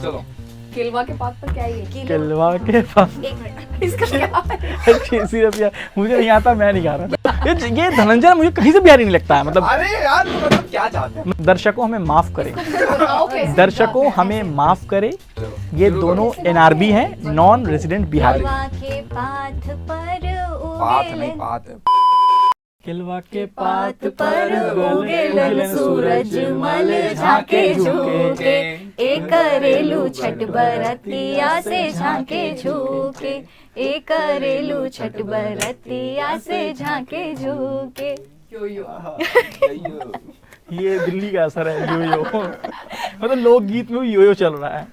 चलो केलवा के पात पर क्या है ये? केलवा के पास एक मिनट, इसका क्या है? सिर्फ यार मुझे नहीं आता, मैं नहीं गा रहा। ये धनंजय मुझे कहीं से बिहारी नहीं लगता है। मतलब अरे यार तो मतलब क्या चाहते हैं? दर्शकों हमें माफ करें, ओके, दर्शकों हमें माफ करें, ये दोनों एनआरबी हैं, नॉन रेजिडेंट बिहारी। केलवा के पाथ पर बात नहीं बात है। केलवा के पात पर उगेलन सूरज मल झाके झुके, एक करेलू छठ बरतिया से झाके झुके, एक करेलू छठ बरतिया से झाके झुके। यो यो। ये दिल्ली का असर है, यो यो। मतलब लोकगीत में भी यो यो चल रहा है।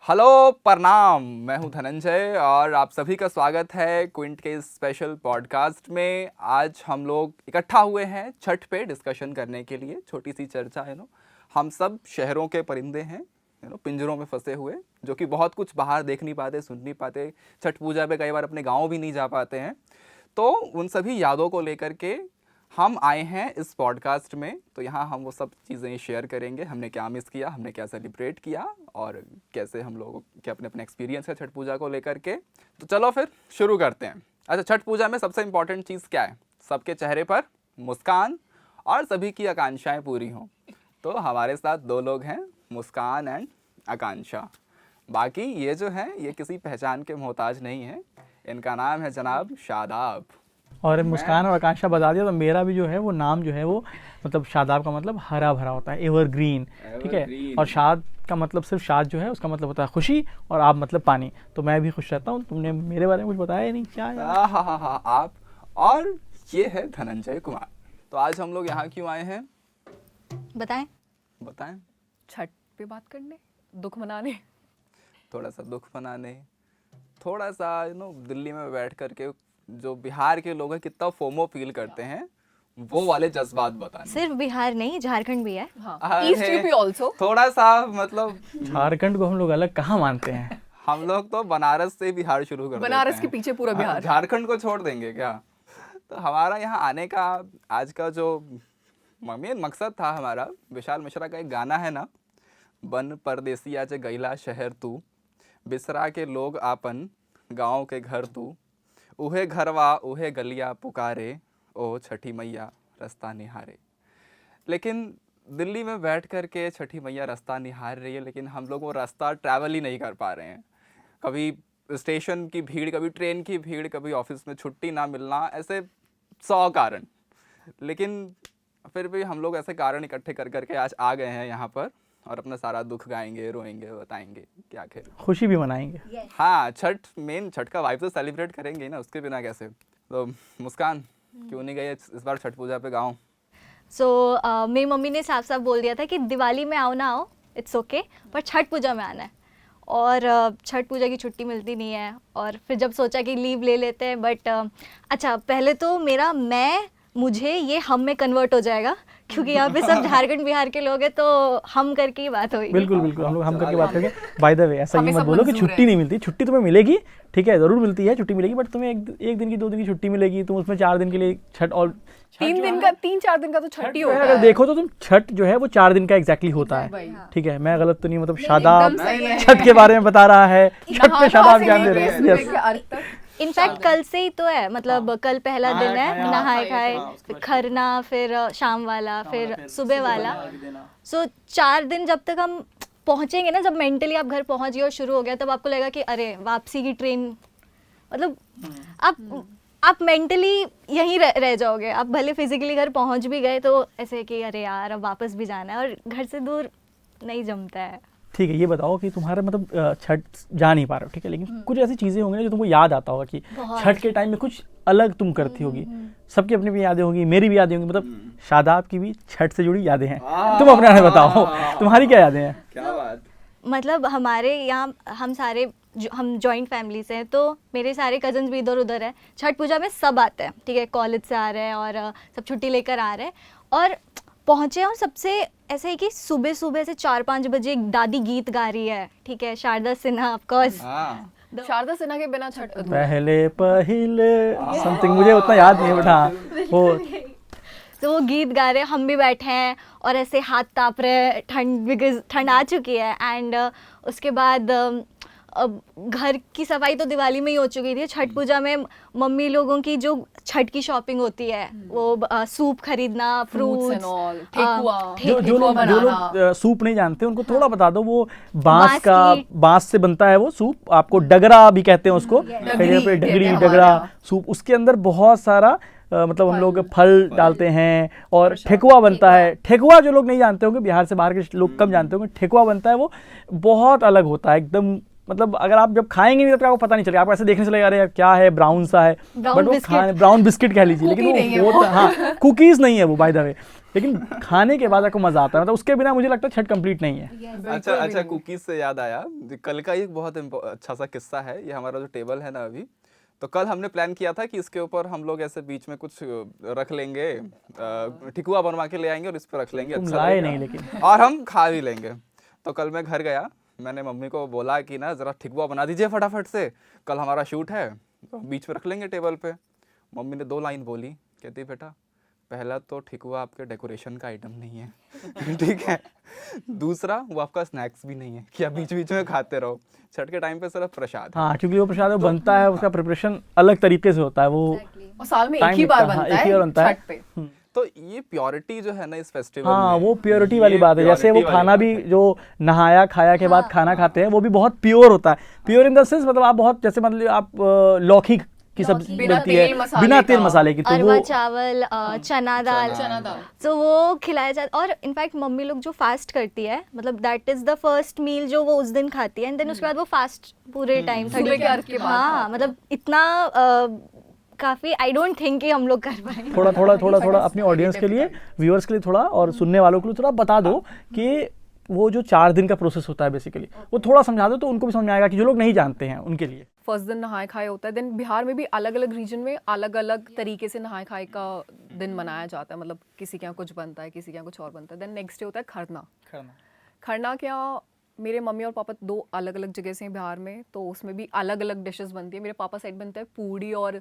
हेलो प्रणाम, मैं हूं धनंजय और आप सभी का स्वागत है क्विंट के स्पेशल पॉडकास्ट में। आज हम लोग इकट्ठा हुए हैं छठ पे डिस्कशन करने के लिए। छोटी सी चर्चा हम सब शहरों के परिंदे हैं, पिंजरों में फंसे हुए, जो कि बहुत कुछ बाहर देख नहीं पाते, सुन नहीं पाते, छठ पूजा पे कई बार अपने गाँव भी नहीं जा पाते हैं। तो उन सभी यादों को लेकर के हम आए हैं इस पॉडकास्ट में। तो यहाँ हम वो सब चीज़ें शेयर करेंगे, हमने क्या मिस किया, हमने क्या सेलिब्रेट किया और कैसे हम लोगों के अपने अपने एक्सपीरियंस है छठ पूजा को लेकर के। तो चलो फिर शुरू करते हैं। अच्छा, छठ पूजा में सबसे इम्पॉर्टेंट चीज़ क्या है? सबके चेहरे पर मुस्कान और सभी की आकांक्षाएं पूरी हों। तो हमारे साथ दो लोग हैं, मुस्कान एंड आकांक्षा। बाकी ये जो है ये किसी पहचान के मोहताज नहीं है। इनका नाम है जनाब शादाब। और मुस्कान और आकांक्षा बता दिया तो मेरा भी जो है वो नाम जो है वो मतलब शादाब का मतलब हरा भरा होता है, एवरग्रीन, ठीक है। और शाद का मतलब सिर्फ शाद जो है उसका मतलब होता है खुशी, और आप मतलब पानी। तो मैं भी खुश रहता हूँ। तुमने मेरे बारे में कुछ बताया नहीं, क्या है? हाँ आप, और ये है धनंजय कुमार। तो आज हम लोग यहाँ क्यों आए हैं बताएं। बताएं। छठ पे बात करने, दुख मनाने। थोड़ा सा दुख मनाने, थोड़ा सा दिल्ली में बैठ करके जो बिहार के लोग हैं कितना फोमो फील करते हैं, वो वाले जज्बात बताने। सिर्फ बिहार नहीं, झारखंड भी है। हाँ, अरे, ईस्ट यूपी ऑल्सो। थोड़ा सा मतलब झारखंड को हम लोग अलग कहाँ मानते हैं? हम लोग तो बनारस से बिहार शुरू कर बनारस देते के हैं। पीछे पूरा बिहार। झारखंड को छोड़ देंगे क्या? तो हमारा यहाँ आने का आज का जो मेन मकसद था हमारा, विशाल मिश्रा का एक गाना है ना, बन परदेसिया चे गैला शहर तू, बिसरा के लोग आपन गाँव के घर तू, उहे घरवा उहे गलिया पुकारे, ओ छठी मैया रास्ता निहारे। लेकिन दिल्ली में बैठ कर के छठी मैया रास्ता निहार रही है, लेकिन हम लोग वो रास्ता ट्रैवल ही नहीं कर पा रहे हैं। कभी स्टेशन की भीड़, कभी ट्रेन की भीड़, कभी ऑफिस में छुट्टी ना मिलना, ऐसे 100 कारण। लेकिन फिर भी हम लोग ऐसे कारण इकट्ठे कर करके आज आ गए हैं यहाँ पर और अपना सारा दुख गाएंगे, रोएंगे, बताएंगे क्या खेल, खुशी भी मनाएंगे। हाँ छठ, मेन छठ का वाइब तो सेलिब्रेट करेंगे ना, उसके बिना कैसे। तो मुस्कान क्यों नहीं गई इस बार छठ पूजा पे गाँव? मेरी मम्मी ने साफ साफ बोल दिया था कि दिवाली में आओ ना आओ, इट्स ओके, पर छठ पूजा में आना है। और छठ पूजा की छुट्टी मिलती नहीं है। और फिर जब सोचा कि लीव ले लेते हैं, बट अच्छा पहले तो मेरा मुझे ये हम में कन्वर्ट हो जाएगा, क्योंकि यहाँ पे सब झारखंड बिहार के लोग हैं, तो हम करके ही बात होगी। बिल्कुल बिल्कुल, हम लोग हम करके बात करेंगे। बाय द वे, ऐसा हमें ये मत सब बोलो कि मंजूर छुट्टी है। नहीं मिलती। छुट्टी तुम्हें मिलेगी, ठीक है, जरूर मिलती है, छुट्टी मिलेगी, बट तुम्हें एक दिन की 2 दिन की छुट्टी मिलेगी। तुम उसमें 4 दिन के लिए छठ, और 3-4 दिन का तो छठ ही होता अगर है। देखो तो तुम छठ जो है वो 4 दिन का एग्जैक्टली होता है, भाई। ठीक है। मैं गलत तो नहीं, मतलब शादाब एकदम सही है। छठ के बारे में बता रहा है, छठ पे शादाब ज्ञान दे रहे हैं। सुबह यस, के अर्घ तक। इनफैक्ट कल से ही तो है, मतलब कल पहला दिन है, नहाए खाए, हाँ, फिर खरना, फिर शाम वाला, फिर सुबह वाला। सो 4 दिन जब तक हम पहुंचेंगे ना, जब मेंटली आप घर पहुंच गए और शुरू हो गया, तब आपको लगेगा कि अरे वापसी की ट्रेन, मतलब आप मेंटली यहीं रह जाओगे। आप भले फिजिकली घर पहुंच भी गए तो ऐसे कि अरे यार अब वापस भी जाना है, और घर से दूर नहीं जमता है। ठीक है। ये बताओ कि तुम्हारा मतलब छठ जा नहीं पा रहे हो, ठीक है, लेकिन कुछ ऐसी चीजें होंगी ना जो तुमको याद आता होगा कि छठ के टाइम में कुछ अलग तुम करती होगी। सबकी अपनी भी यादें होंगी, मेरी भी यादें होंगी, मतलब शादाब की भी छठ से जुड़ी यादें हैं। तुम अपने बारे में बताओ, तुम्हारी क्या यादें हैं? क्या बात। मतलब हमारे यहाँ हम जॉइंट फैमिली से हैं, तो मेरे सारे कजन्स भी इधर उधर है। छठ पूजा में सब आते हैं, ठीक है, कॉलेज से आ रहे हैं और सब छुट्टी लेकर आ रहे हैं, और पहुँचे और सबसे ऐसे है कि सुबह सुबह से 4-5 बजे एक दादी गीत गा रही है, ठीक है, शारदा सिन्हा ऑफ कोर्स। शारदा सिन्हा के बिना छठ अधूरा। पहले समथिंग, मुझे उतना याद नहीं, बट हाँ वो तो वो गीत गा रहे हैं, हम भी बैठे हैं और ऐसे हाथ ताप रहे हैं ठंड, बिकॉज ठंड आ चुकी है। एंड उसके बाद अब घर की सफाई तो दिवाली में ही हो चुकी थी। छठ पूजा में मम्मी लोगों की जो छठ की शॉपिंग होती है वो सूप खरीदना, Fruits फ्रूट्स and all, ठेकुआ, जो लोग सूप नहीं जानते उनको थोड़ा बता दो, वो बांस से बनता है वो सूप, आपको डगरा भी कहते हैं उसको, कई जगह पे डगरी, डगरा सूप। उसके अंदर बहुत सारा मतलब हम लोग फल डालते हैं और ठेकुआ बनता है। ठेकुआ जो लोग नहीं जानते होंगे, बिहार से बाहर के लोग कम जानते होंगे, ठेकुआ बनता है, वो बहुत अलग होता है एकदम। मतलब अगर आप जब खाएंगे नहीं तब आपको पता नहीं चलेगा, आपको ऐसे देखने से लगेगा अरे क्या है, ब्राउन सा है, बट वो ब्राउन बिस्किट कह लीजिए, लेकिन वो होता, हाँ कुकीज नहीं है वो बाय द वे, लेकिन खाने के बाद आपको मजा आता है। मतलब उसके बिना मुझे लगता है छठ कंप्लीट नहीं है। अच्छा, कुकीज से याद आया, कल का एक बहुत अच्छा सा किस्सा है। ये हमारा जो टेबल है ना अभी, तो कल हमने प्लान किया था कि इसके ऊपर हम लोग ऐसे बीच में कुछ रख लेंगे, ठिकुआ बनवा के ले आएंगे और इस पर रख लेंगे, अच्छा लाए नहीं लेकिन, और हम खा भी लेंगे। तो कल मैं घर गया, मैंने मम्मी को बोला कि ना ज़रा ठिकुआ बना दीजिए फटाफट से, कल हमारा शूट है, तो बीच में रख लेंगे टेबल पे। मम्मी ने 2 लाइन बोली, कहती बेटा पहला तो ठिकुआ आपके डेकोरेशन का आइटम नहीं है ठीक है, दूसरा वो आपका स्नैक्स भी नहीं है कि आप बीच बीच में खाते रहो, छठ के टाइम पे सिर्फ प्रसाद। हाँ, क्योंकि वो प्रसाद बनता है, उसका प्रिपरेशन अलग तरीके से होता है, वो और साल में एक ही बार बनता है छठ पे। तो ये प्योरिटी जो है ना इस फेस्टिवल हाँ, में, वो प्योरिटी वाली बात है। जैसे वो खाना भी जो नहाया खाया के बाद खाना खाते हैं, वो भी बहुत प्योर होता है। प्योर इन द सेंस मतलब आप बहुत, जैसे मतलब आप लौकी की सब्जी बनती है बिना तेल मसाले की, तो अरवा वो चावल, चना दाल, तो वो खिलाया जाता। और इनफैक्ट मम्मी लोग जो फास्ट करती है, मतलब that is the first meal जो वो उस दिन खाती है, एंड देन उसके बाद वो फास्ट पूरे टाइम सुबह के अर्घ के बाद। हाँ, मतलब इतना काफी आई डोंट थिंक कि हम लोग कर पाएंगे। थोड़ा अपनी ऑडियंस के लिए, व्यूअर्स के लिए थोड़ा, और सुनने वालों के लिए थोड़ा बता दो कि वो जो 4 दिन का प्रोसेस होता है बेसिकली, वो थोड़ा समझा दो तो उनको भी समझ में आएगा कि जो लोग नहीं जानते हैं उनके लिए। फर्स्ट दिन नहाए खाए होता है, देन बिहार में भी अलग अलग रीजन में अलग अलग तरीके से नहाए खाए का दिन मनाया जाता है। मतलब किसी के यहाँ कुछ बनता है, किसी के यहाँ कुछ और बनता है। देन नेक्स्ट डे होता है खरना। खरना के यहाँ मेरे मम्मी और पापा 2 अलग अलग जगह से हैं बिहार में, तो उसमें भी अलग अलग डिशेस बनती है। मेरे पापा साइड बनता है पूड़ी और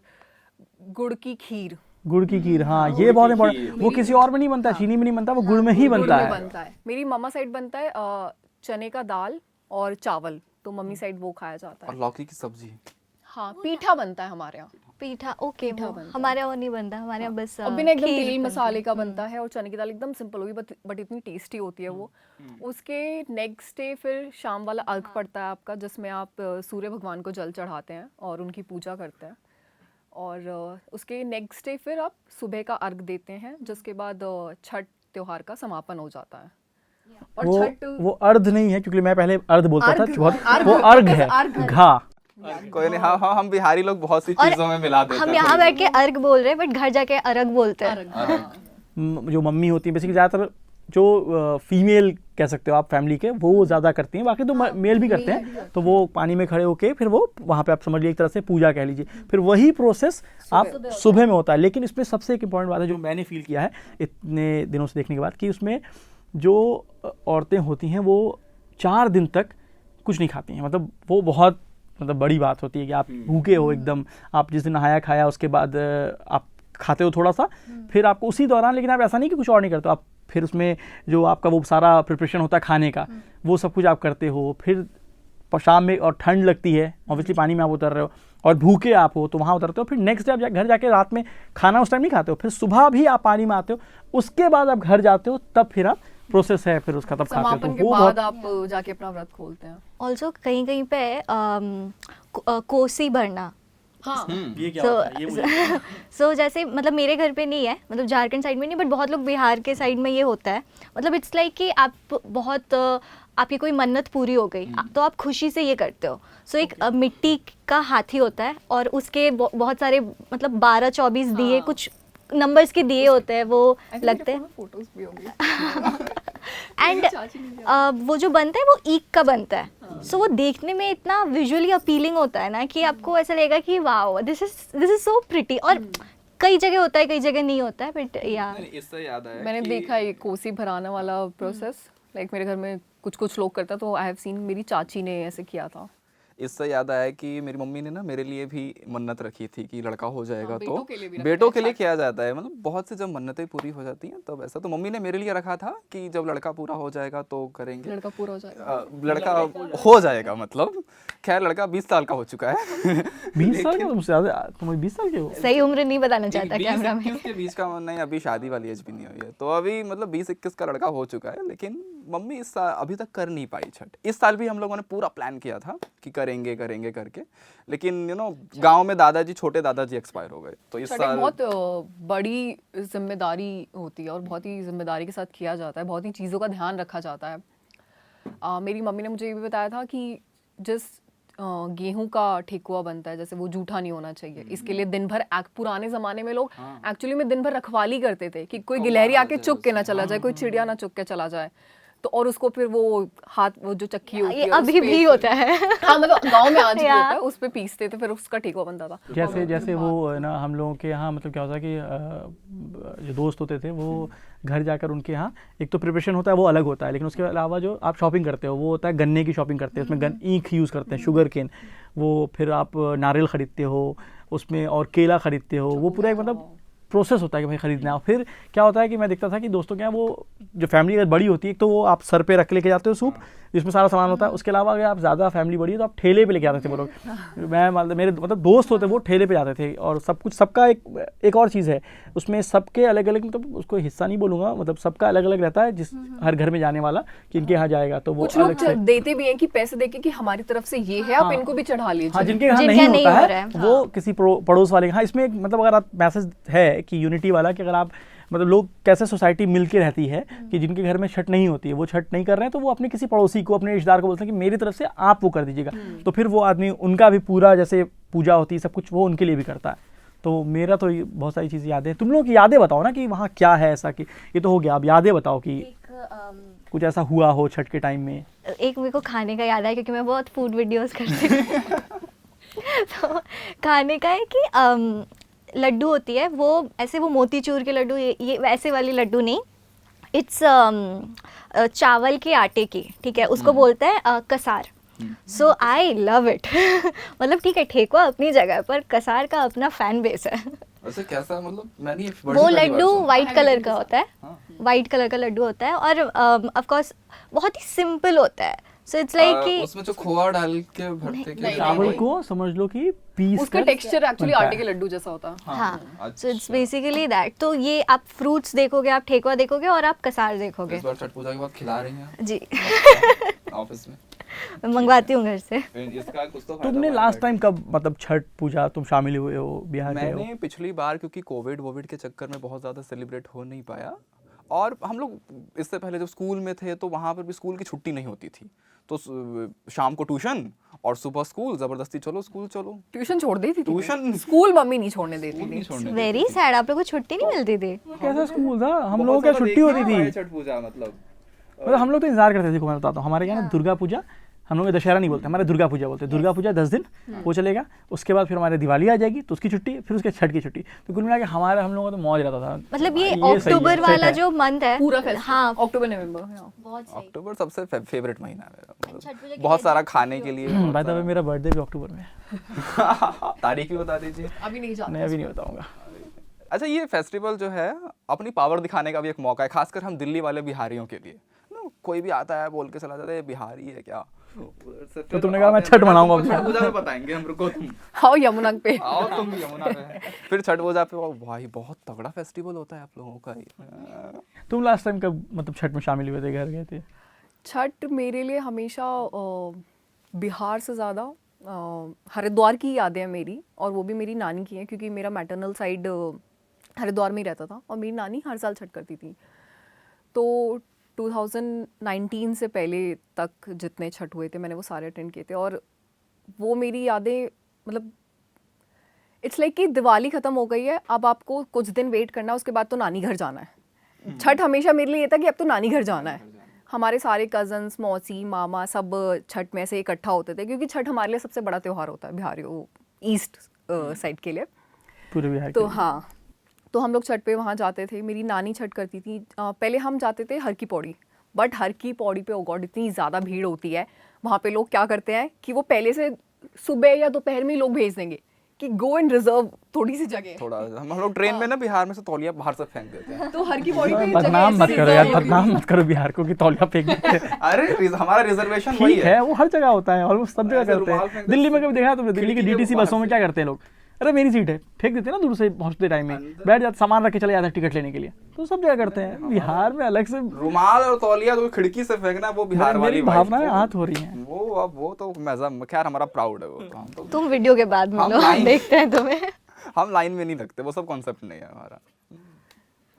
गुड़ की खीर। हाँ, ये बहुत इंपॉर्टेंट, वो किसी और में नहीं बनता, चीनी में नहीं बनता, वो गुड़ में ही बनता है। मेरी मम्मा साइड बनता है चने का दाल और चावल, तो मम्मी साइड वो खाया जाता है। और लौकी की सब्जी। हाँ, पीठा बनता है हमारे यहाँ। पीठा, ओके, हमारे यहाँ वो नहीं बनता, हमारे यहाँ बस और बिना एकदम तेल मसाले का बनता है, और चने की दाल एकदम सिंपल होगी बट इतनी टेस्टी होती है वो। उसके नेक्स्ट डे फिर शाम वाला अर्घ पड़ता है आपका, जिसमें आप सूर्य भगवान को जल चढ़ाते हैं और उनकी पूजा करते हैं। और उसके नेक्स्ट डे फिर आप सुबह का अर्घ देते हैं, जिसके बाद छठ त्योहार का समापन हो जाता है। और वो अर्ध नहीं है, क्योंकि मैं पहले अर्ध बोलता था, वो अर्घ है, घा। कोई नहीं, हाँ, हम बिहारी लोग बहुत सी चीजों में मिला देते हैं। हम यहाँ बैठ के अर्घ बोल रहे हैं, बट घर जाके अर्घ बोलते हैं। जो मम्मी होती है बेसिकली, ज्यादातर जो फीमेल कह सकते हो आप फैमिली के, वो ज़्यादा करती हैं, बाकी तो मेल भी करते हैं। तो वो पानी में खड़े होके फिर वो वहाँ पे आप समझ लीजिए एक तरह से पूजा कह लीजिए, फिर वही प्रोसेस आप सुबह में होता है। लेकिन इसमें सबसे एक इम्पॉर्टेंट बात है जो मैंने फील किया है इतने दिनों से देखने के बाद, कि उसमें जो औरतें होती हैं वो 4 दिन तक कुछ नहीं खाती हैं। मतलब वो बहुत बड़ी बात होती है कि आप भूखे हो एकदम, आप जिस दिन नहाया खाया उसके बाद आप खाते हो थोड़ा सा, फिर आपको उसी दौरान, लेकिन आप ऐसा नहीं कि कुछ और नहीं करते हो, आप फिर उसमें जो आपका वो सारा प्रिपरेशन होता है खाने का, वो सब कुछ आप करते हो। फिर शाम में और ठंड लगती है, ऑब्वियसली पानी में आप उतर रहे हो और भूखे आप हो तो वहाँ उतरते हो। फिर नेक्स्ट डे आप घर जाके रात में खाना उस टाइम नहीं खाते हो, फिर सुबह भी आप पानी में आते हो, उसके बाद आप घर जाते हो, तब फिर आप प्रोसेस है फिर उसका तब खाते हो। समापन के बाद आप जाके अपना व्रत खोलते हैं। ऑल्सो कहीं कहीं पे कोसी भरना, हाँ, ये क्या होता है? ये मुझे सो जैसे मतलब मेरे घर पे नहीं है, मतलब झारखंड साइड में नहीं, बट बहुत लोग बिहार के साइड में ये होता है। मतलब इट्स लाइक कि आप बहुत आपकी कोई मन्नत पूरी हो गई तो आप खुशी से ये करते हो। सो एक मिट्टी का हाथी होता है और उसके बहुत सारे मतलब 12-24 दिए, कुछ नंबर्स के दिए होते हैं, वो लगते हैं। फोटोज भी होंगे। एंड वो जो बनता है वो ईख का बनता है। सो वो देखने में इतना विजुअली अपीलिंग होता है ना कि आपको ऐसा लगेगा कि wow this is so pretty. और कई जगह होता है, कई जगह नहीं होता है, बट या इससे याद आया मैंने देखा ये कोसी भराना वाला प्रोसेस, लाइक मेरे घर में कुछ लोग करता, तो आई हैव सीन मेरी चाची ने ऐसे किया था। इससे याद आया कि मेरी मम्मी ने ना मेरे लिए भी मन्नत रखी थी कि लड़का हो जाएगा हाँ, तो बेटों के लिए भी रखते बेटों हैं, के लिए छठ। किया जाता है, मतलब बहुत से जब मन्नतें पूरी हो जाती हैं तब ऐसा, तो मम्मी ने मेरे लिए रखा था कि जब लड़का पूरा हो जाएगा तो करेंगे। लड़का पूरा हो जाएगा। लड़का हो जाएगा मतलब, खैर लड़का 20 साल का हो चुका है। 20 साल के तुमसे ज़्यादा, तुम 20 साल के हो? सही उम्र नहीं बताना चाहता कैमरा में। 20-21 के बीच का नहीं, अभी शादी वाली एज भी नहीं हुई है, तो अभी मतलब 20-21 का लड़का हो चुका है, लेकिन मम्मी इस साल अभी तक कर नहीं पाई छठ। इस साल भी हम लोगों ने पूरा प्लान किया था कि करेंगे करेंगे करके, लेकिन गांव में दादाजी, छोटे दादाजी एक्सपायर हो गए, तो इस छठ एक साल बहुत बड़ी जिम्मेदारी होती है और बहुत ही जिम्मेदारी के साथ किया जाता है, बहुत ही चीज़ों का ध्यान रखा जाता है। मेरी मम्मी ने मुझे ये भी बताया था कि जिस गेहूं का ठेकुआ बनता है, जैसे वो जूठा नहीं होना चाहिए, इसके लिए दिन भर पुराने ज़माने में लोग एक्चुअली में दिन भर रखवाली करते थे कि कोई गिलहरी आके चुग के ना चला जाए, कोई चिड़िया ना चुग के चला जाए, तो और उसको फिर वो हाथ, वो जो चक्की होती ये है अभी भी होता है। हाँ मतलब गांव में आज भी या। होता है, उस पे पीसते थे, फिर उसका ठेकुआ बनता था। जैसे जैसे वो है ना, हम लोगों के यहाँ मतलब क्या होता है कि जो दोस्त होते थे वो घर जाकर उनके यहाँ एक तो प्रिपरेशन होता है वो अलग होता है, लेकिन उसके अलावा जो आप शॉपिंग करते हो वो होता है गन्ने की शॉपिंग करते हैं, उसमें ईख यूज़ करते हैं, शुगर केन, वो फिर आप नारियल ख़रीदते हो उसमें, और केला ख़रीदते हो, वो पूरा एक मतलब प्रोसेस होता है कि भाई ख़रीदना है। और फिर क्या होता है कि मैं देखता था कि दोस्तों के यहाँ वो जो फैमिली अगर बड़ी होती है तो वो आप सर पे रख लेके जाते हो सूप, जिसमें सारा सामान होता है, उसके अलावा अगर आप ज़्यादा फैमिली बड़ी है तो आप ठेले पे लेके आते थे वो लोग। मैं मतलब मेरे मतलब दोस्त होते वो ठेले पे जाते थे, और सब कुछ सबका एक और चीज़ है उसमें, सबके अलग अलग, मतलब उसको हिस्सा नहीं बोलूँगा, मतलब सबका अलग अलग रहता है, जिस हर घर में जाने वाला कि इनके यहाँ जाएगा तो वो कुछ लोग अलग से, देते भी हैं कि पैसे देके कि हमारी तरफ से ये है, आप इनको भी चढ़ा लीजिए। हाँ जिनके यहाँ जिनके नहीं नहीं होता हो रहा है है, वो किसी पड़ोस वाले के, हाँ इसमें एक मतलब अगर आप मैसेज है कि यूनिटी वाला, कि अगर आप मतलब लोग कैसे सोसाइटी मिलके रहती है कि जिनके घर में छठ नहीं होती है, वो छठ नहीं कर रहे हैं, तो वो अपने किसी पड़ोसी को, अपने रिश्तेदार को बोलते हैं कि मेरी तरफ से आप वो कर दीजिएगा, तो फिर वो आदमी, उनका भी पूरा जैसे पूजा होती है सब कुछ वो उनके लिए भी करता है। तो मेरा तो बहुत सारी चीज़ें यादें, तुम लोगों की यादें बताओ ना कि वहाँ क्या है ऐसा, कि ये तो हो गया, अब यादें बताओ कि कुछ ऐसा हुआ हो छठ के टाइम में। एक मेरे को खाने का याद है क्योंकि मैं बहुत फूड वीडियोस करती हूँ। तो खाने का है कि लड्डू होती है वो ऐसे, वो मोतीचूर के लड्डू, ये वैसे वाली लड्डू नहीं, इट्स चावल के आटे की, ठीक है, उसको बोलते हैं कसार। सो आई लव इट। मतलब ठीक है, ठेकुआ अपनी जगह पर कसार का अपना फैन बेस है। वैसे कैसा, मतलब मैंने वो लड्डू वाइट कलर का होता है, वाइट कलर का लड्डू होता है, और ऑफ कोर्स बहुत ही सिंपल होता है। सो इट्स लाइक कि उसमें जो खोआ डाल के भरते के चावल को समझ लो कि पीस उसका कर टेक्सचर एक्चुअली बनता आटे है। के लड्डू जैसा होता है। हाँ, सो इट्स बेसिकली दैट। तो ये आप फ्रूट्स देखोगे, आप ठेकुआ देखोगे, और आप कसार देखोगे। इस बार छठ पूजा के बाद खिला रही हैं जी। ऑफिस में, मैं मंगवाती हूँ घर से। फिर इसका कुछ तो फायदा तुमने हुआ लास्ट है। टाइम कब मतलब छठ पूजा तुम शामिल हुए हो, बिहार गए हो? मैंने पिछली बार, क्योंकि कोविड के चक्कर में बहुत ज़्यादा सेलिब्रेट हो नहीं पाया, और हम लोग इससे पहले जब स्कूल में थे तो वहाँ पर भी स्कूल की छुट्टी नहीं होती थी, तो शाम को ट्यूशन और सुबह स्कूल, ज़बरदस्ती चलो स्कूल चलो। ट्यूशन छोड़ देती थी, ट्यूशन स्कूल मम्मी नहीं छोड़ने देती नहीं थी। छोड़ने वेरी सैड, आप लोगों को छुट्टी नहीं मिलती थी। कैसा स्कूल था, हम बहुत लोगों की ज़्यादा छुट्टी देखना होती हुआ है थी। छठ पूजा, मतलब हम लोग तो इंतजार करते थे, मैं बताता हूँ, हमारे यहाँ ना दुर्गा पूजा, हम लोग दशहरा नहीं बोलते, हमारे दुर्गा पूजा बोलते हैं। दुर्गा पूजा 10 दिन वो चलेगा, उसके बाद फिर हमारे दिवाली आ जाएगी तो उसकी छुट्टी, फिर उसके छठ की छुट्टी। तो कुल मिला के हमारे हम लोगों का तो मौज रहता था। मतलब ये सही है, अक्टूबर सेट वाला है। जो मंथ है पूरा फेस्टिवल, हाँ, अक्टूबर नवंबर, बहुत सही। अक्टूबर सबसे फेवरेट महीना है मेरा, छठ पूजा मतलब की बहुत सारा डेट खाने के लिए। बाय द वे मेरा बर्थडे भी अक्टूबर में है। तारीख भी बता दीजिए। अभी नहीं जाते। मैं अभी नहीं बताऊंगा। अच्छा, ये फेस्टिवल जो है अपनी पावर दिखाने का भी एक मौका है, खासकर हम दिल्ली वाले बिहारियों के लिए ना। कोई भी आता है बोल के चला जाता है, ये बिहारी है क्या। तो तुमने कहा मैं छठ मनाऊंगा अपने। छठ पूजा में बताएंगे हम, रुको तुम आओ यमुना पे। आओ तुम भी यमुना पे। फिर छठ पूजा पे भाई बहुत तगड़ा फेस्टिवल होता है आप लोगों का ये। तुम लास्ट टाइम कब मतलब छठ में शामिल हुए थे, घर गए थे? छठ मेरे लिए हमेशा बिहार से ज़्यादा हरिद्वार की यादें हैं मेरी, और वो भी मेरी नानी की है, क्योंकि मेरा मैटरनल साइड हरिद्वार में ही रहता था और मेरी नानी हर साल छठ करती थी। तो 2019 से पहले तक जितने छठ हुए थे मैंने वो सारे अटेंड किए थे, और वो मेरी यादें, मतलब इट्स लाइक कि दिवाली ख़त्म हो गई है, अब आपको कुछ दिन वेट करना है, उसके बाद तो नानी घर जाना है। छठ हमेशा मेरे लिए ये था कि अब तो नानी घर जाना है। हमारे सारे कज़न्स, मौसी, मामा सब छठ में से इकट्ठा होते थे, क्योंकि छठ हमारे लिए सबसे बड़ा त्यौहार होता है बिहारियों, ईस्ट साइड के लिए। पूरे बिहार तो के? हाँ, तो हम लोग छठ पे वहाँ जाते थे। मेरी नानी छठ करती थी। पहले हम जाते थे हर की पौड़ी, बट हर की पौड़ी पे ओ गॉड इतनी ज़्यादा भीड़ होती है, वहाँ पे लोग क्या करते हैं कि वो पहले से सुबह या दोपहर में ही लोग भेज देंगे कि गो एंड रिजर्व थोड़ी सी जगह। थोड़ा हम लोग ट्रेन में ना बिहार में से तौलिया बाहर से फेंक देते हैं। तो हर की बॉडी पे बदनाम मत करो यार, बदनाम मत करो बिहार को कि तौलिया फेंक देते हैं। अरे हमारा रिजर्वेशन वही ठीक है। है, वो हर जगह होता है, ऑलमोस्ट सब जगह ऐसे करते रुमाल हैं। फेंक दिल्ली में देते कभी देखा है तुमने? दिल्ली की खिड़की के डीटीसी ऊपर बसों में से। क्या करते हैं लोग? अरे मेरी सीट है, फेंक देते हैं ना दूर से पहुंचते टाइम में, बैठ जाते, सामान रख के चले जाते हैं टिकट लेने के लिए। तो सब जगह करते हैं, बिहार में अलग से। रुमाल और तौलिया तो खिड़की से फेंकना, वो बिहार वाली मेरी vibe भावनाएं वो- आहत हो रही हैं। वो अब वो तो मजा, खैर हमारा प्राउड है वो तो, हम तो तुम वीडियो के बाद हम मिलो, लाइन- देखते हैं तुम्हें। हम लाइन में नहीं लगते, वो सब कॉन्सेप्ट नहीं है हमारा।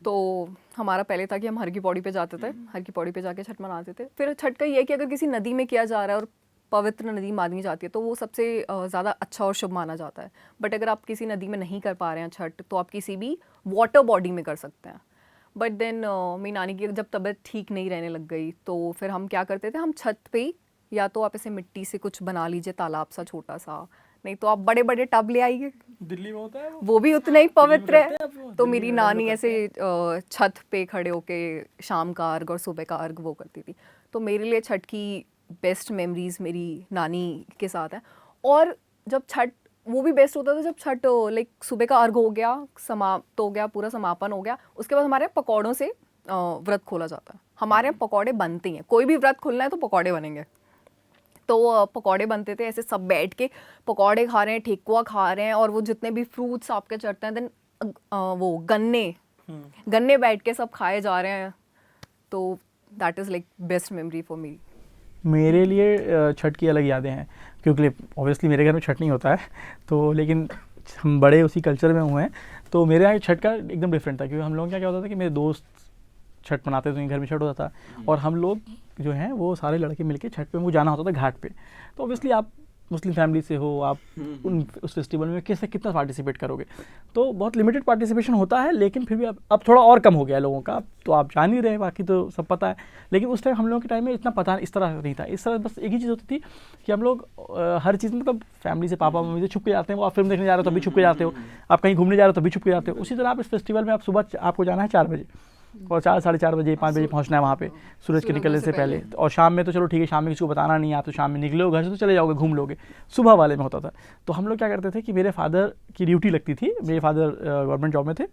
तो हमारा पहले था कि हम हर की पौड़ी पे जाते थे, हर की पौड़ी पे जाके छठ मनाते थे। फिर छठ का ये है कि अगर किसी नदी में किया जा रहा है और पवित्र नदी मानी जाती है तो वो सबसे ज़्यादा अच्छा और शुभ माना जाता है। बट अगर आप किसी नदी में नहीं कर पा रहे हैं छठ, तो आप किसी भी वाटर बॉडी में कर सकते हैं। बट देन मेरी नानी की जब तबीयत ठीक नहीं रहने लग गई तो फिर हम क्या करते थे, हम छत पे ही या तो आप ऐसे मिट्टी से कुछ बना लीजिए, तालाब सा छोटा सा, नहीं तो आप बड़े बड़े टब ले आइए, दिल्ली में होता है वो भी उतना ही पवित्र है। तो मेरी नानी ऐसे छत पे खड़े होके शाम का अर्घ और सुबह का अर्घ वो करती थी। तो मेरे लिए छठ की बेस्ट मेमोरीज मेरी नानी के साथ है। और जब छठ, वो भी बेस्ट होता था जब छठ लाइक सुबह का अर्घ हो गया, समाप्त हो गया, पूरा समापन हो गया, उसके बाद हमारे यहाँ पकौड़ों से व्रत खोला जाता है। हमारे यहाँ पकौड़े बनते हैं, कोई भी व्रत खोलना है तो पकौड़े बनेंगे। तो पकौड़े बनते थे, ऐसे सब बैठ के पकौड़े खा रहे हैं, ठेकुआ खा रहे हैं, और वो जितने भी फ्रूट्स आपके चढ़ते हैं, देन वो गन्ने बैठ के सब खाए जा रहे हैं। तो that is like best memory for me. मेरे लिए छठ की अलग यादें हैं, क्योंकि ऑब्वियसली मेरे घर में छठ नहीं होता है, तो लेकिन हम बड़े उसी कल्चर में हुए हैं। तो मेरे यहाँ छठ का एकदम डिफरेंट था, क्योंकि हम लोगों का क्या होता था कि मेरे दोस्त छठ मनाते थे, तो घर में छठ होता था, और हम लोग जो हैं वो सारे लड़के मिलके छठ पे, वो जाना होता था घाट पे। तो ऑब्वियसली आप मुस्लिम फैमिली से हो, आप उस फेस्टिवल में कैसे कितना पार्टिसिपेट करोगे, तो बहुत लिमिटेड पार्टिसिपेशन होता है। लेकिन फिर भी अब थोड़ा और कम हो गया है लोगों का, तो आप जान ही रहे, बाकी तो सब पता है। लेकिन उस टाइम हम लोगों के टाइम में इतना पता इस तरह नहीं था। इस तरह बस एक ही चीज़ होती थी कि हम लोग हर चीज़ मतलब फैमिली से, पापा मम्मी से छुप के जाते हैं। वो आप फिल्म देखने जा रहे हो तभी छुप के जाते हो, आप कहीं घूमने जा रहे हो तभी छुप के जाते हो। उसी तरह आप इस फेस्टिवल में आप सुबह आपको जाना है 4 बजे, और 4 साढ़े 4 बजे 5 बजे पहुंचना है वहाँ पे सूरज के निकलने से पहले। और शाम में तो चलो ठीक है, शाम में किसी को बताना नहीं है, आप तो शाम में निकले हो घर से तो चले जाओगे, घूम लोगे। सुबह वाले में होता था। तो हम लोग क्या करते थे कि मेरे फादर की ड्यूटी लगती थी, मेरे फादर गवर्नमेंट जॉब में थे,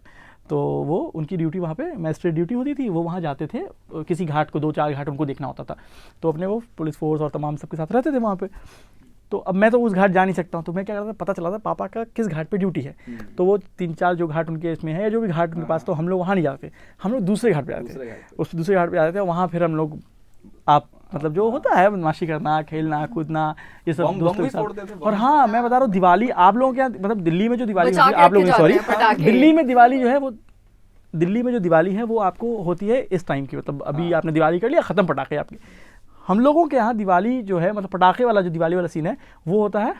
तो वो उनकी ड्यूटी वहाँ पे मैजिस्ट्रेट ड्यूटी होती थी, वो वहाँ जाते थे, किसी घाट को 2-4 घाट उनको देखना होता था। तो अपने वो पुलिस फोर्स और तमाम सबके साथ रहते थे वहाँ पे। तो अब मैं तो उस घाट जा नहीं सकता हूँ, तो मैं क्या करता था, पता चला था पापा का किस घाट पे ड्यूटी है, तो वो 3-4 जो घाट उनके इसमें है, या जो भी घाट उनके पास, तो हम लोग वहाँ नहीं जाते, हम लोग दूसरे घाट पे जाते थे। उस दूसरे घाट पे जाते थे, वहाँ फिर हम लोग आप मतलब जो होता है बदमाशी करना, खेलना, कूदना, ये सब दोस्तों के साथ। और हाँ, मैं बता रहा हूँ, दिवाली आप लोगों के यहाँ मतलब दिल्ली में जो दिवाली होती है, आप लोगों की सॉरी, दिल्ली में दिवाली जो है वो, दिल्ली में जो दिवाली है वो आपको होती है इस टाइम की, मतलब अभी आपने दिवाली कर लिया, ख़त्म पटाखे आपके। हम लोगों के यहाँ दिवाली जो है, मतलब पटाखे वाला जो दिवाली वाला सीन है, वो होता है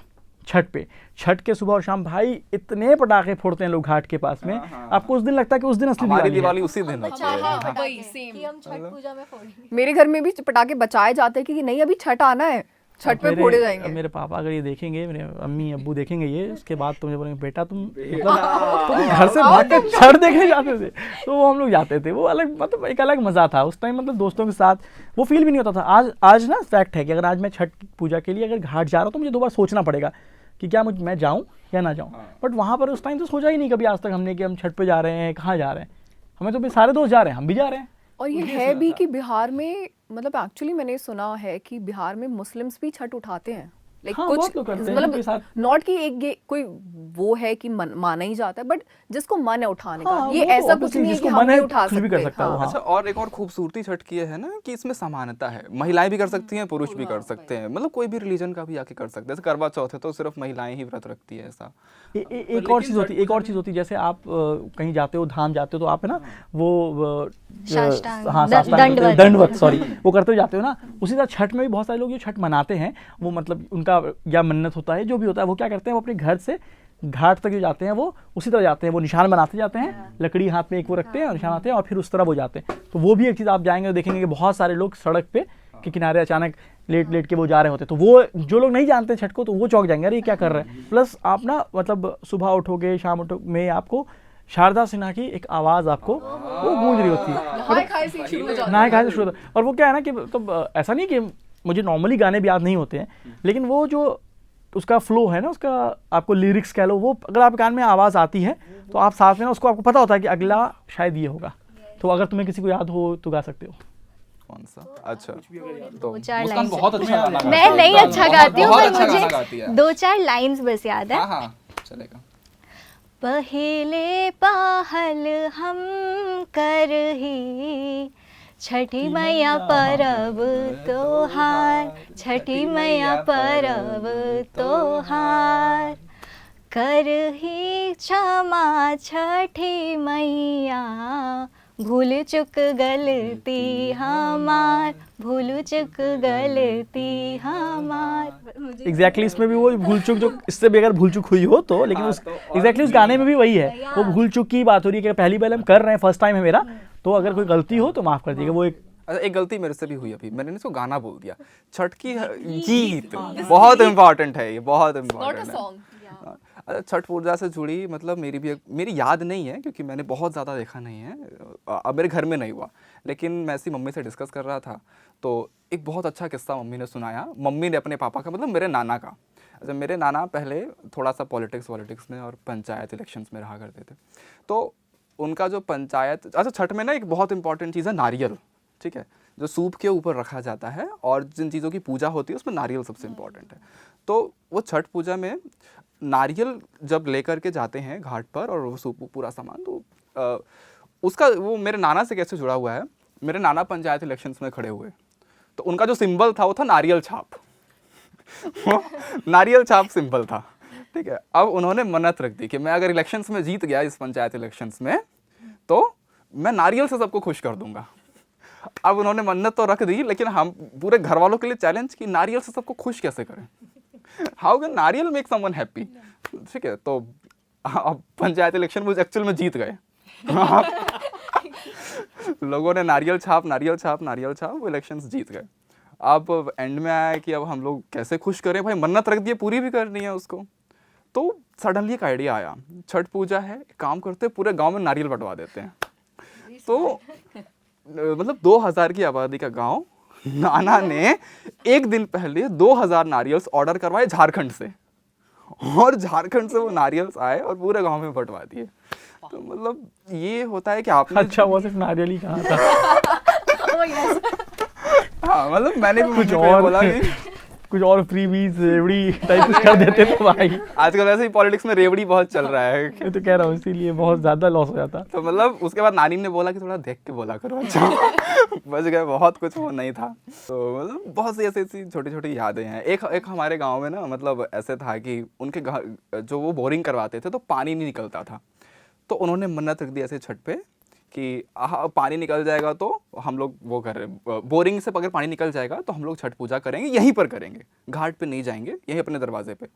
छठ पे। छठ के सुबह और शाम भाई इतने पटाखे फोड़ते हैं लोग घाट के पास में, आपको उस दिन लगता है कि उस दिन असली हमारी दिवाली दिवाली उसी दिन होती है। कि हम छठ पूजा में फोड़ेंगे। मेरे घर में भी पटाखे बचाए जाते हैं कि नहीं अभी छठ आना है, छठ पे फोड़े जाएंगे। मेरे पापा अगर ये देखेंगे, मेरे अम्मी अब्बू देखेंगे ये, उसके बाद तो मुझे बोलेंगे बेटा तुम मतलब तुम घर से भाग के छठ देखने जाते थे। तो वो हम लोग जाते थे, वो अलग मतलब एक अलग मज़ा था उस टाइम, मतलब दोस्तों के साथ वो फील भी नहीं होता था। आज ना फैक्ट है कि अगर आज मैं छठ पूजा के लिए अगर घाट जा रहा हूँ तो मुझे 2 बार सोचना पड़ेगा कि क्या मैं जाऊँ या ना जाऊँ। बट वहाँ पर उस टाइम तो सोचा ही नहीं कभी आज तक हमने कि हम छठ पे जा रहे हैं, कहाँ जा रहे हैं। हमें तो भी सारे दोस्त जा रहे हैं, हम भी जा रहे हैं। और ये है भी कि बिहार में मतलब एक्चुअली मैंने सुना है कि बिहार में मुस्लिम्स भी छठ उठाते हैं। लाइक हाँ, कुछ बहुत लोग करते हैं, उनके मतलब साथ। नॉट कि एक ये कोई वो है कि माना ही जाता है, बट जिसको मन है उठाने का, हाँ, ये वो तो ऐसा कुछ obviously नहीं है कि जिसको हम मन है नहीं उठा कुछ भी कर सकते। सकता है वो, हाँ। अच्छा, और एक और खूबसूरती छठ की है ना कि इसमें समानता है, महिलाएं भी कर सकती हैं, पुरुष भी कर सकते हैं, मतलब कोई भी रिलीजन का भी आके कर सकते हैं। जैसे करवा चौथ है तो सिर्फ महिलाएं ही व्रत रखती है, ऐसा। एक और चीज़ होती है, जैसे आप कहीं जाते हो, धाम जाते हो, तो आप है ना वो साष्टांग, हाँ, दंडवत। दंडवत सॉरी वो करते हो जाते हो ना। उसी तरह छठ में भी बहुत सारे लोग जो छठ मनाते हैं, वो मतलब उनका या मन्नत होता है, जो भी होता है, वो क्या करते हैं, वो अपने घर से घाट तक जो जाते हैं वो उसी तरह जाते हैं, वो निशान बनाते जाते हैं, लकड़ी हाथ में एक वो रखते हैं और निशान आते हैं, और फिर उस तरह वो जाते हैं। तो वो भी एक चीज़ आप जाएंगे तो देखेंगे कि बहुत सारे लोग सड़क पे के किनारे अचानक लेट के वो जा रहे होते, तो वो जो लोग नहीं जानते छठ को, तो वो चौंक जाएंगे, अरे ये क्या कर रहे हैं। प्लस आप ना मतलब सुबह उठोगे, शाम उठो में आपको शारदा सिन्हा की एक आवाज़ आपको वो गूंज रही होती है, नहाए खाए से शुरू हो जाता है। नहाए खाए से शुरू होता है। और वो क्या है ना कि मतलब ऐसा नहीं कि मुझे नॉर्मली गाने भी याद नहीं होते हैं, लेकिन वो जो उसका फ्लो है ना, उसका आपको लिरिक्स कह लो, वो अगर आपके कान में आवाज़ आती है तो आप साथ में ना उसको आपको पता होता है कि अगला शायद ये होगा। तो अगर तुम्हें किसी को याद हो तो गा सकते हो। कौन सा? अच्छा, दो चार मुस्कान लाइन्स बहुत अच्छा गाना गाती मैं है। नहीं अच्छा गाती हूँ, बहुत पर अच्छा गाना गाती मुझे है। 2-4 लाइन्स बस याद है। हाँ हाँ चलेगा। पहले पहल हम कर ही छठी मैया परब तोहार, छठी मैया परब तोहार, कर ही क्षमा छठी मैया, भूल चुक गलती हमार, भूल चुक गलती हमार। एग्जैक्टली इसमें भी वो भूल चूक, जो इससे भी अगर भूल चूक हुई हो तो, लेकिन उस एग्जैक्टली उस गाने में भी वही है, वो भूल चूक की बात हो रही है कि पहली बार हम कर रहे हैं, फर्स्ट टाइम है मेरा, तो अगर कोई गलती हो तो माफ कर दीजिएगा। वो एक अच्छा, एक गलती मेरे से भी हुई अभी, मैंने इसको गाना बोल दिया। छठ की गीत बहुत इम्पोर्टेंट है, ये बहुत नॉट अ इम्पोर्टेंट है। सॉन्ग। अच्छा, छठ पूजा से जुड़ी मतलब मेरी याद नहीं है, क्योंकि मैंने बहुत ज़्यादा देखा नहीं है, अब मेरे घर में नहीं हुआ, लेकिन मैं ऐसी मम्मी से डिस्कस कर रहा था तो एक बहुत अच्छा किस्सा मम्मी ने सुनाया। मम्मी ने अपने पापा का, मतलब मेरे नाना का। अच्छा, मेरे नाना पहले थोड़ा सा पॉलिटिक्स में और पंचायत इलेक्शंस में रहा करते थे, तो उनका जो पंचायत, अच्छा छठ में ना एक बहुत इंपॉर्टेंट चीज़ है नारियल, ठीक है, जो सूप के ऊपर रखा जाता है और जिन चीज़ों की पूजा होती है उसमें नारियल सबसे इम्पॉर्टेंट है। तो वो छठ पूजा में नारियल जब लेकर के जाते हैं घाट पर और वो सूप पूरा सामान, तो उसका वो मेरे नाना से कैसे जुड़ा हुआ है, मेरे नाना पंचायत इलेक्शंस में खड़े हुए तो उनका जो सिंबल था वो था नारियल छाप। वो नारियल छाप सिंबल था, ठीक है। अब उन्होंने मन्नत रख दी कि मैं अगर इलेक्शंस में जीत गया, इस पंचायत इलेक्शंस में, तो मैं नारियल से सबको खुश कर दूंगा। अब उन्होंने मन्नत तो रख दी, लेकिन हम पूरे घर वालों के लिए चैलेंज कि नारियल से सबको खुश कैसे करें, हाउ कैन नारियल मेक समवन हैप्पी, ठीक है। तो अब पंचायत इलेक्शन में एक्चुअल में जीत गए। लोगों ने नारियल छाप वो इलेक्शंस जीत गए। अब एंड में आया कि अब हम लोग कैसे खुश करें, भाई मन्नत रख दिए, पूरी भी करनी है उसको। तो सडनली एक आइडिया आया, छठ पूजा है, एक काम करते हैं पूरे गांव में नारियल बंटवा देते हैं। तो मतलब 2000 की आबादी का गांव, नाना ने एक दिन पहले 2000 नारियल्स ऑर्डर करवाए झारखंड से, और झारखंड से वो नारियल्स आए और पूरे गांव में बंटवा दिए। तो मतलब ये होता है कि आपने अच्छा वो सिर्फ नारियल ही कहा था। हाँ, मतलब मैंने भी कुछ और बोला कि कुछ और फ्रीबीज रेवड़ी टाइप कुछ कर देते तो भाई। आजकल वैसे ही पॉलिटिक्स में रेवड़ी बहुत चल रहा है। मैं तो कह रहा हूँ इसीलिए बहुत ज्यादा लॉस हो जाता। तो मतलब उसके बाद नानी ने बोला कि थोड़ा देख के बोला करो, अच्छा बच गए, बहुत कुछ वो नहीं था। तो मतलब बहुत सी ऐसी छोटी छोटी यादें हैं। एक हमारे गांव में ना, मतलब ऐसे था कि उनके घर जो वो बोरिंग करवाते थे तो पानी नहीं निकलता था, तो उन्होंने मन्नत रख दी ऐसे छठ पे कि पानी निकल जाएगा तो हम लोग वो कर रहे, बोरिंग से अगर पानी निकल जाएगा तो हम लोग छठ पूजा करेंगे, यहीं पर करेंगे, घाट पे नहीं जाएंगे, यहीं अपने दरवाजे पे।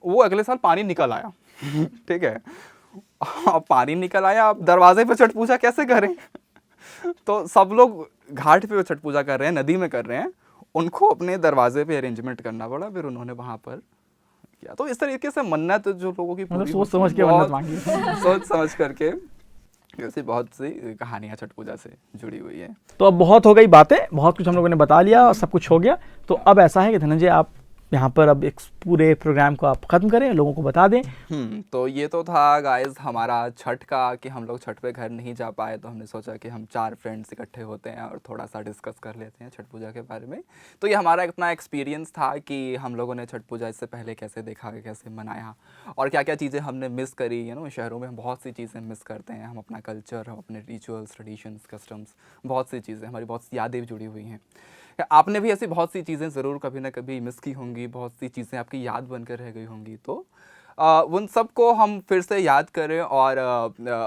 वो अगले साल पानी निकल आया। ठीक है, अब पानी निकल आया, अब दरवाजे पे छठ पूजा कैसे करें? तो सब लोग घाट पे छठ पूजा कर रहे हैं, नदी में कर रहे हैं, उनको अपने दरवाजे पे अरेंजमेंट करना पड़ा, फिर उन्होंने वहाँ पर किया। तो इस तरीके से मन्नत जो लोगों की मतलब सोच समझ के मन्नत मांगी, सोच समझ करके ऐसी बहुत सी कहानियाँ छठ पूजा से जुड़ी हुई है। तो अब बहुत हो गई बातें, बहुत कुछ हम लोगों ने बता लिया और सब कुछ हो गया। तो अब ऐसा है कि धनंजय आप यहाँ पर अब एक पूरे प्रोग्राम को आप ख़त्म करें, लोगों को बता दें। तो ये तो था गाइस हमारा छठ का, कि हम लोग छठ पे घर नहीं जा पाए, तो हमने सोचा कि हम 4 फ्रेंड्स इकट्ठे होते हैं और थोड़ा सा डिस्कस कर लेते हैं छठ पूजा के बारे में। तो ये हमारा इतना एक्सपीरियंस था कि हम लोगों ने छठ पूजा इससे पहले कैसे देखा, कैसे मनाया और क्या क्या चीज़ें हमने मिस करी। शहरों में हम बहुत सी चीज़ें मिस करते हैं, हम अपना कल्चर, हम अपने रिचुअल्स, ट्रेडिशंस, कस्टम्स, बहुत सी चीज़ें, हमारी बहुत सी यादें जुड़ी हुई हैं। आपने भी ऐसी बहुत सी चीज़ें ज़रूर कभी ना कभी मिस की होंगी, बहुत सी चीज़ें आपकी याद बनकर रह गई होंगी। तो उन सब को हम फिर से याद करें और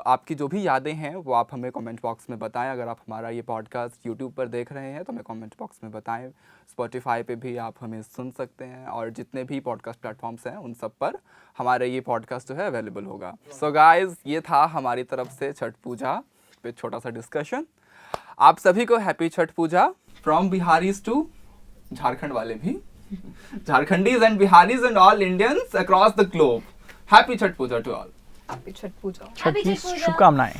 आपकी जो भी यादें हैं वो आप हमें कमेंट बॉक्स में बताएं। अगर आप हमारा ये पॉडकास्ट यूट्यूब पर देख रहे हैं तो हमें कमेंट बॉक्स में बताएं। स्पॉटिफाई पे भी आप हमें सुन सकते हैं और जितने भी पॉडकास्ट प्लेटफॉर्म्स हैं उन सब पर हमारे ये पॉडकास्ट जो है अवेलेबल होगा। सो गाइज़, ये था हमारी तरफ से छठ पूजा पे छोटा सा डिस्कशन। आप सभी को happy Chhath Puja from Biharis to Jharkhand वाले भी, Jharkhandis and Biharis and all Indians across the globe. Happy Chhath Puja to all. Happy Chhath Puja. Chhath की शुभकामनाएं।